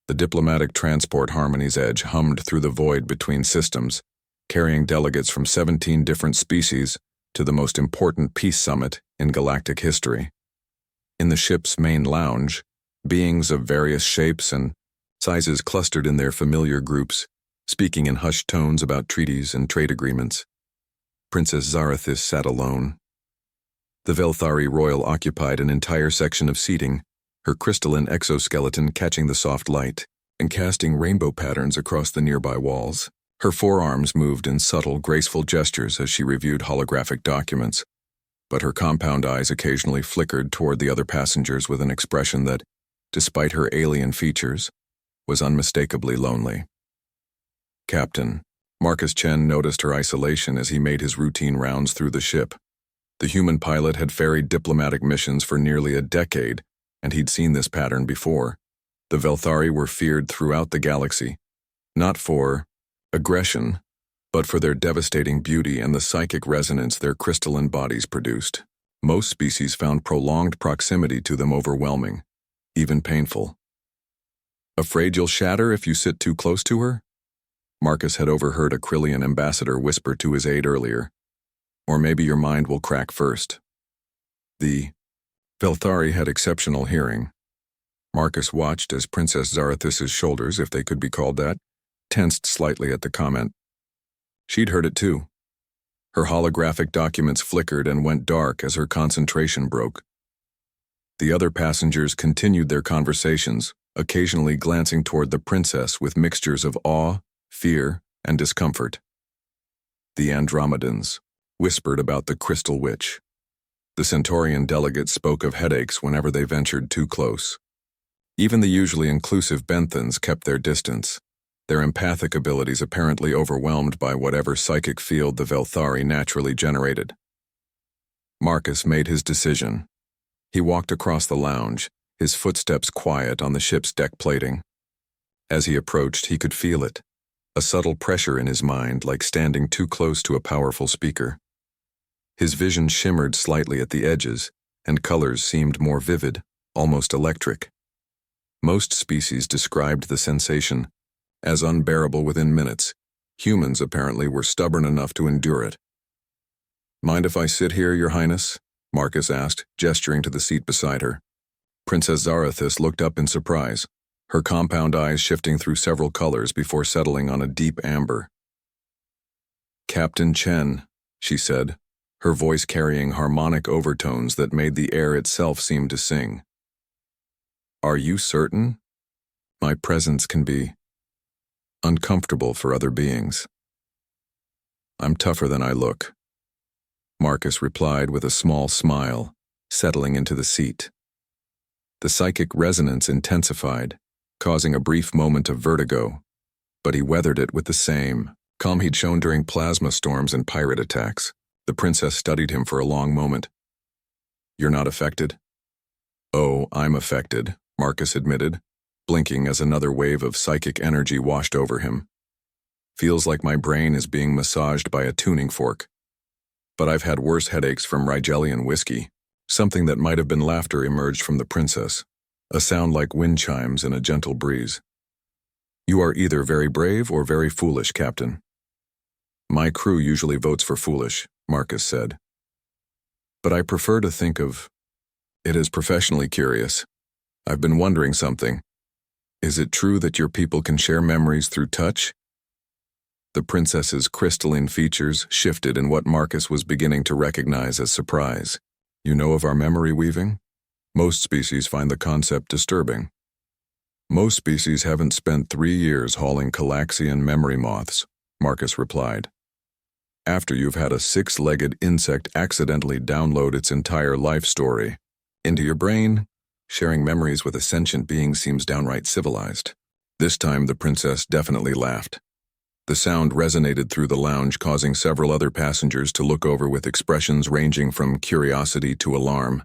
The diplomatic transport Harmony's Edge hummed through the void between systems, carrying delegates from 17 different species to the most important peace summit in galactic history. In the ship's main lounge, beings of various shapes and sizes clustered in their familiar groups, speaking in hushed tones about treaties and trade agreements. Princess Zarathis sat alone. The Velthari royal occupied an entire section of seating, her crystalline exoskeleton catching the soft light and casting rainbow patterns across the nearby walls. Her forearms moved in subtle, graceful gestures as she reviewed holographic documents, but her compound eyes occasionally flickered toward the other passengers with an expression that, despite her alien features, was unmistakably lonely. Captain, Marcus Chen noticed her isolation as he made his routine rounds through the ship. The human pilot had ferried diplomatic missions for nearly a decade, and he'd seen this pattern before. The Velthari were feared throughout the galaxy, not for aggression, but for their devastating beauty and the psychic resonance their crystalline bodies produced. Most species found prolonged proximity to them overwhelming, even painful. Afraid you'll shatter if you sit too close to her? Marcus had overheard a Krillian ambassador whisper to his aide earlier. Or maybe your mind will crack first. The Velthari had exceptional hearing. Marcus watched as Princess Zarathis's shoulders, if they could be called that, tensed slightly at the comment. She'd heard it too. Her holographic documents flickered and went dark as her concentration broke. The other passengers continued their conversations, occasionally glancing toward the princess with mixtures of awe, fear, and discomfort. The Andromedans whispered about the Crystal Witch. The Centaurian delegates spoke of headaches whenever they ventured too close. Even the usually inclusive Benthans kept their distance, their empathic abilities apparently overwhelmed by whatever psychic field the Velthari naturally generated. Marcus made his decision. He walked across the lounge, his footsteps quiet on the ship's deck plating. As he approached, he could feel it, a subtle pressure in his mind like standing too close to a powerful speaker. His vision shimmered slightly at the edges, and colors seemed more vivid, almost electric. Most species described the sensation as unbearable within minutes. Humans apparently were stubborn enough to endure it. "Mind if I sit here, Your Highness?" Marcus asked, gesturing to the seat beside her. Princess Zarathis looked up in surprise, her compound eyes shifting through several colors before settling on a deep amber. "Captain Chen," she said, her voice carrying harmonic overtones that made the air itself seem to sing. "Are you certain? My presence can be uncomfortable for other beings." "I'm tougher than I look," Marcus replied with a small smile, settling into the seat. The psychic resonance intensified, causing a brief moment of vertigo, but he weathered it with the same calm he'd shown during plasma storms and pirate attacks. The princess studied him for a long moment. "You're not affected?" "Oh, I'm affected," Marcus admitted, blinking as another wave of psychic energy washed over him. "Feels like my brain is being massaged by a tuning fork. But I've had worse headaches from Rigelian whiskey." Something that might have been laughter emerged from the princess, a sound like wind chimes in a gentle breeze. "You are either very brave or very foolish, Captain." "My crew usually votes for foolish," Marcus said. "But I prefer to think of it as professionally curious. I've been wondering something. Is it true that your people can share memories through touch?" The princess's crystalline features shifted in what Marcus was beginning to recognize as surprise. "You know of our memory weaving? Most species find the concept disturbing." "Most species haven't spent 3 years hauling Calaxian memory moths," Marcus replied. "After you've had a 6-legged insect accidentally download its entire life story into your brain, sharing memories with a sentient being seems downright civilized." This time the princess definitely laughed. The sound resonated through the lounge, causing several other passengers to look over with expressions ranging from curiosity to alarm.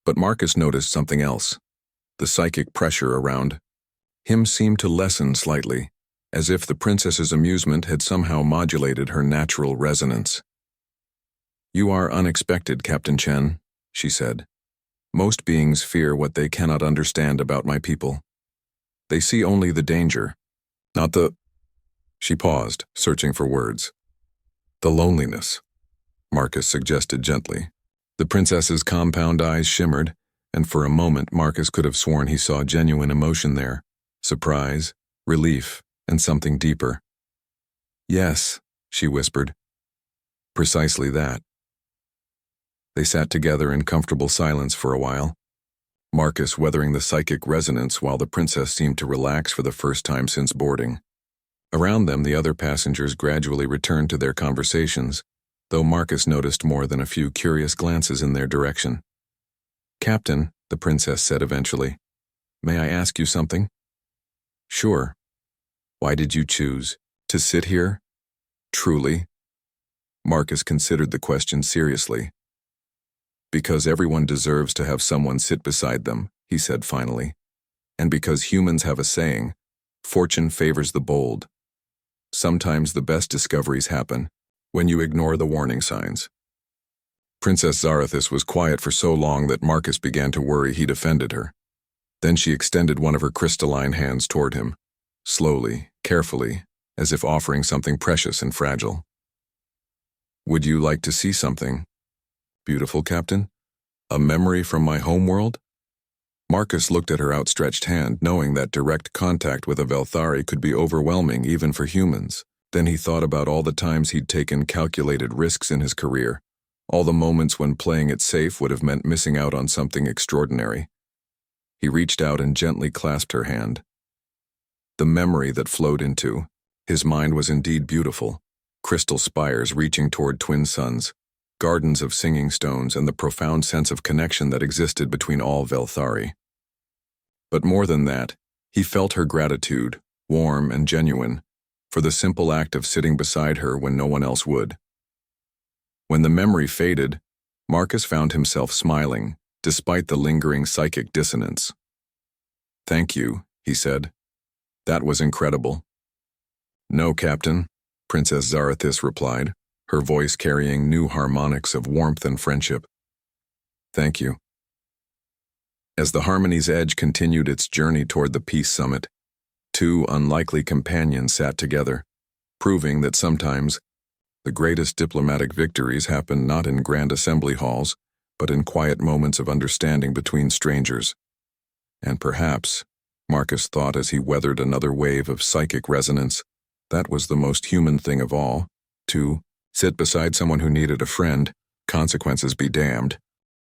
But Marcus noticed something else. The psychic pressure around him seemed to lessen slightly, as if the princess's amusement had somehow modulated her natural resonance. "You are unexpected, Captain Chen," she said. "Most beings fear what they cannot understand about my people. They see only the danger, not the... She paused, searching for words. The loneliness, Marcus suggested gently. The princess's compound eyes shimmered, and for a moment Marcus could have sworn he saw genuine emotion there. Surprise, relief, and something deeper. Yes, she whispered. Precisely that. They sat together in comfortable silence for a while, Marcus weathering the psychic resonance while the princess seemed to relax for the first time since boarding. Around them, the other passengers gradually returned to their conversations, though Marcus noticed more than a few curious glances in their direction. Captain, the princess said eventually, may I ask you something? Sure. Why did you choose to sit here? Truly? Marcus considered the question seriously. Because everyone deserves to have someone sit beside them, he said finally. And because humans have a saying, fortune favors the bold. Sometimes the best discoveries happen when you ignore the warning signs. Princess Zarathis was quiet for so long that Marcus began to worry he'd offended her. Then she extended one of her crystalline hands toward him, slowly, carefully, as if offering something precious and fragile. Would you like to see something? Beautiful, Captain? A memory from my homeworld? Marcus looked at her outstretched hand, knowing that direct contact with a Velthari could be overwhelming even for humans. Then he thought about all the times he'd taken calculated risks in his career, all the moments when playing it safe would have meant missing out on something extraordinary. He reached out and gently clasped her hand. The memory that flowed into his mind was indeed beautiful. Crystal spires reaching toward twin suns, gardens of singing stones, and the profound sense of connection that existed between all Velthari. But more than that, he felt her gratitude, warm and genuine, for the simple act of sitting beside her when no one else would. When the memory faded, Marcus found himself smiling, despite the lingering psychic dissonance. Thank you, he said. That was incredible. No, Captain, Princess Zarathis replied, her voice carrying new harmonics of warmth and friendship. Thank you. As the Harmony's Edge continued its journey toward the Peace Summit, two unlikely companions sat together, proving that sometimes the greatest diplomatic victories happen not in grand assembly halls, but in quiet moments of understanding between strangers. And perhaps, Marcus thought as he weathered another wave of psychic resonance, that was the most human thing of all, to sit beside someone who needed a friend, consequences be damned.